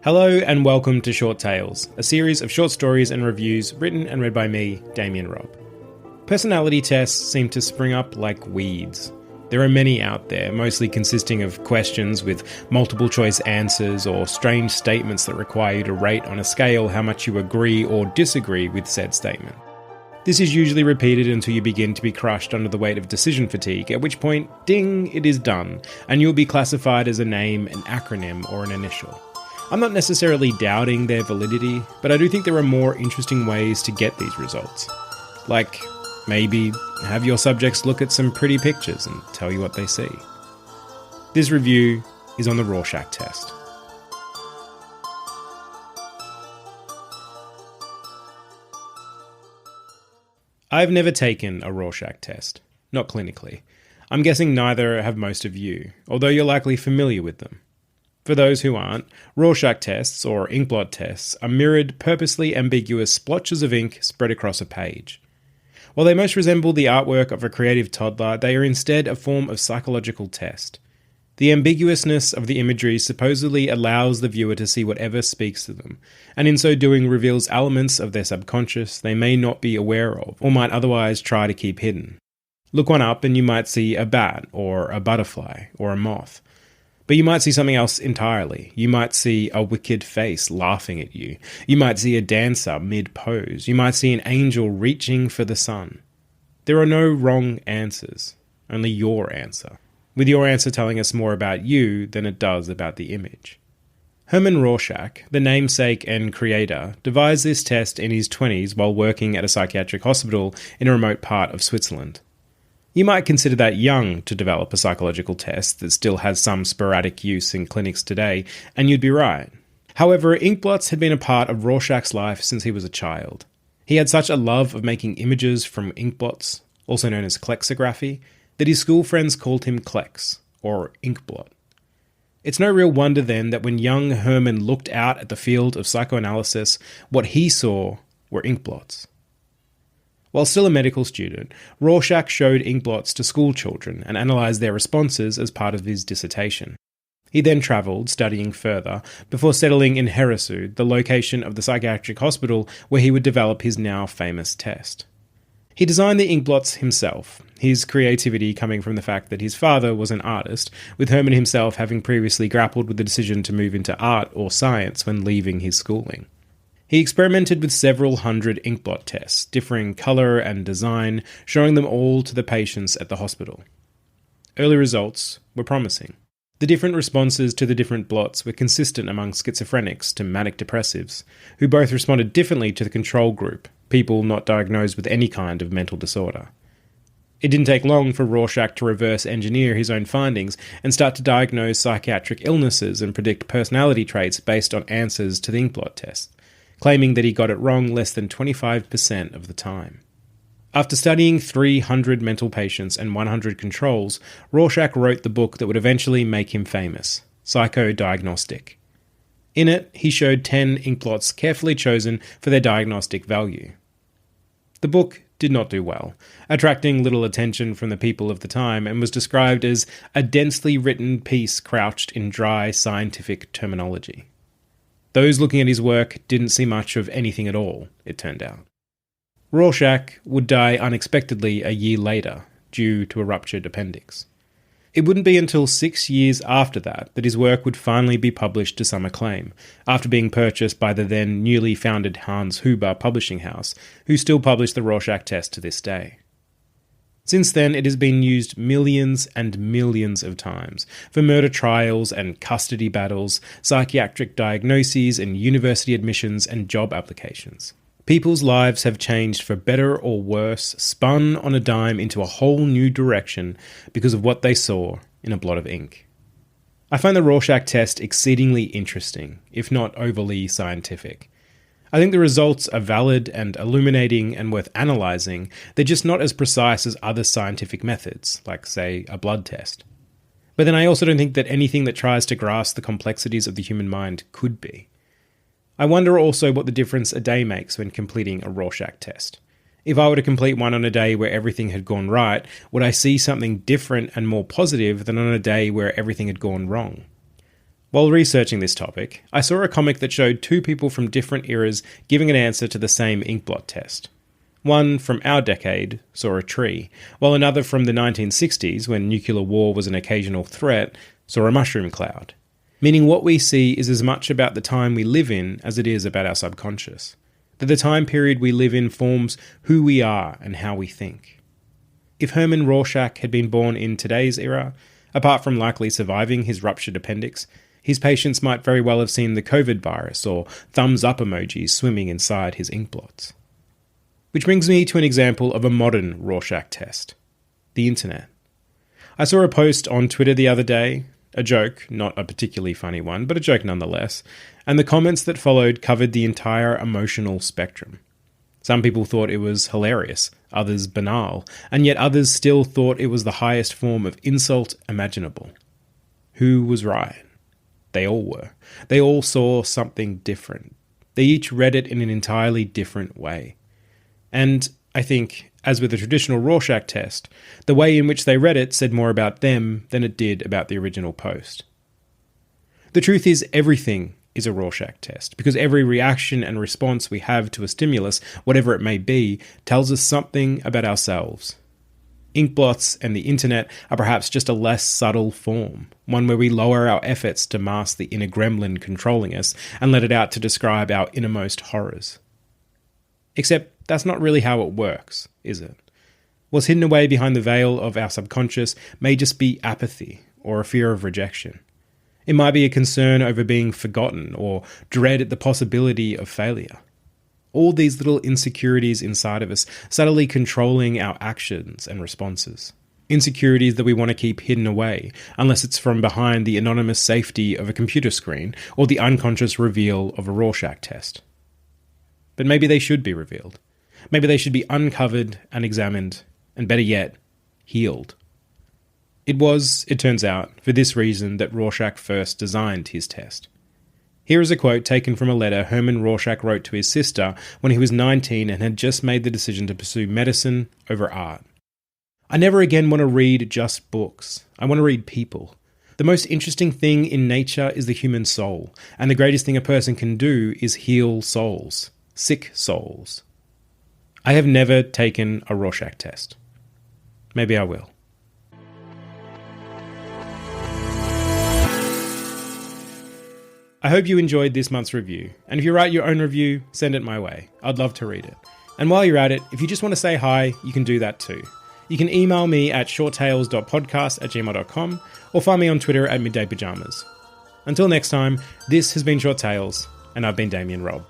Hello and welcome to Short Tales, a series of short stories and reviews written and read by me, Damian Robb. Personality tests seem to spring up like weeds. There are many out there, mostly consisting of questions with multiple choice answers or strange statements that require you to rate on a scale how much you agree or disagree with said statement. This is usually repeated until you begin to be crushed under the weight of decision fatigue, at which point, ding, it is done, and you'll be classified as a name, an acronym, or an initial. I'm not necessarily doubting their validity, but I do think there are more interesting ways to get these results. Like, maybe have your subjects look at some pretty pictures and tell you what they see. This review is on the Rorschach Test. I've never taken a Rorschach test, not clinically. I'm guessing neither have most of you, although you're likely familiar with them. For those who aren't, Rorschach tests, or inkblot tests, are mirrored, purposely ambiguous splotches of ink spread across a page. While they most resemble the artwork of a creative toddler, they are instead a form of psychological test. The ambiguousness of the imagery supposedly allows the viewer to see whatever speaks to them, and in so doing reveals elements of their subconscious they may not be aware of, or might otherwise try to keep hidden. Look one up and you might see a bat, or a butterfly, or a moth. But you might see something else entirely. You might see a wicked face laughing at you. You might see a dancer mid-pose. You might see an angel reaching for the sun. There are no wrong answers, only your answer, with your answer telling us more about you than it does about the image. Hermann Rorschach, the namesake and creator, devised this test in his 20s while working at a psychiatric hospital in a remote part of Switzerland. You might consider that young to develop a psychological test that still has some sporadic use in clinics today, and you'd be right. However, inkblots had been a part of Rorschach's life since he was a child. He had such a love of making images from inkblots, also known as klexography, that his school friends called him Klex, or inkblot. It's no real wonder then that when young Hermann looked out at the field of psychoanalysis, what he saw were inkblots. While still a medical student, Rorschach showed inkblots to school children and analysed their responses as part of his dissertation. He then travelled, studying further, before settling in Herisau, the location of the psychiatric hospital where he would develop his now famous test. He designed the inkblots himself, his creativity coming from the fact that his father was an artist, with Hermann himself having previously grappled with the decision to move into art or science when leaving his schooling. He experimented with several hundred inkblot tests, differing colour and design, showing them all to the patients at the hospital. Early results were promising. The different responses to the different blots were consistent among schizophrenics to manic depressives, who both responded differently to the control group, people not diagnosed with any kind of mental disorder. It didn't take long for Rorschach to reverse engineer his own findings and start to diagnose psychiatric illnesses and predict personality traits based on answers to the inkblot test, claiming that he got it wrong less than 25% of the time. After studying 300 mental patients and 100 controls, Rorschach wrote the book that would eventually make him famous, Psychodiagnostic. In it, he showed 10 inkblots carefully chosen for their diagnostic value. The book did not do well, attracting little attention from the people of the time, and was described as a densely written piece crouched in dry scientific terminology. Those looking at his work didn't see much of anything at all, it turned out. Rorschach would die unexpectedly a year later, due to a ruptured appendix. It wouldn't be until 6 years after that his work would finally be published to some acclaim, after being purchased by the then newly founded Hans Huber publishing house, who still publish the Rorschach test to this day. Since then, it has been used millions and millions of times for murder trials and custody battles, psychiatric diagnoses and university admissions and job applications. People's lives have changed for better or worse, spun on a dime into a whole new direction because of what they saw in a blot of ink. I find the Rorschach test exceedingly interesting, if not overly scientific. I think the results are valid and illuminating and worth analysing. They're just not as precise as other scientific methods, like, say, a blood test. But then I also don't think that anything that tries to grasp the complexities of the human mind could be. I wonder also what the difference a day makes when completing a Rorschach test. If I were to complete one on a day where everything had gone right, would I see something different and more positive than on a day where everything had gone wrong? While researching this topic, I saw a comic that showed two people from different eras giving an answer to the same inkblot test. One from our decade saw a tree, while another from the 1960s, when nuclear war was an occasional threat, saw a mushroom cloud. Meaning what we see is as much about the time we live in as it is about our subconscious. That the time period we live in forms who we are and how we think. If Herman Rorschach had been born in today's era, apart from likely surviving his ruptured appendix, his patients might very well have seen the COVID virus or thumbs up emojis swimming inside his inkblots. Which brings me to an example of a modern Rorschach test. The internet. I saw a post on Twitter the other day, a joke, not a particularly funny one, but a joke nonetheless, and the comments that followed covered the entire emotional spectrum. Some people thought it was hilarious, others banal, and yet others still thought it was the highest form of insult imaginable. Who was right? They all were. They all saw something different. They each read it in an entirely different way. And I think, as with the traditional Rorschach test, the way in which they read it said more about them than it did about the original post. The truth is, everything is a Rorschach test, because every reaction and response we have to a stimulus, whatever it may be, tells us something about ourselves. Inkblots and the internet are perhaps just a less subtle form, one where we lower our efforts to mask the inner gremlin controlling us and let it out to describe our innermost horrors. Except that's not really how it works, is it? What's hidden away behind the veil of our subconscious may just be apathy or a fear of rejection. It might be a concern over being forgotten or dread at the possibility of failure. All these little insecurities inside of us subtly controlling our actions and responses. Insecurities that we want to keep hidden away, unless it's from behind the anonymous safety of a computer screen or the unconscious reveal of a Rorschach test. But maybe they should be revealed. Maybe they should be uncovered and examined, and better yet, healed. It was, it turns out, for this reason that Rorschach first designed his test. Here is a quote taken from a letter Herman Rorschach wrote to his sister when he was 19 and had just made the decision to pursue medicine over art. I never again want to read just books. I want to read people. The most interesting thing in nature is the human soul, and the greatest thing a person can do is heal souls. Sick souls. I have never taken a Rorschach test. Maybe I will. I hope you enjoyed this month's review, and if you write your own review, send it my way. I'd love to read it. And while you're at it, if you just want to say hi, you can do that too. You can email me at shorttales.podcast@gmail.com or find me on Twitter at middaypajamas. Until next time, this has been Short Tales, and I've been Damian Robb.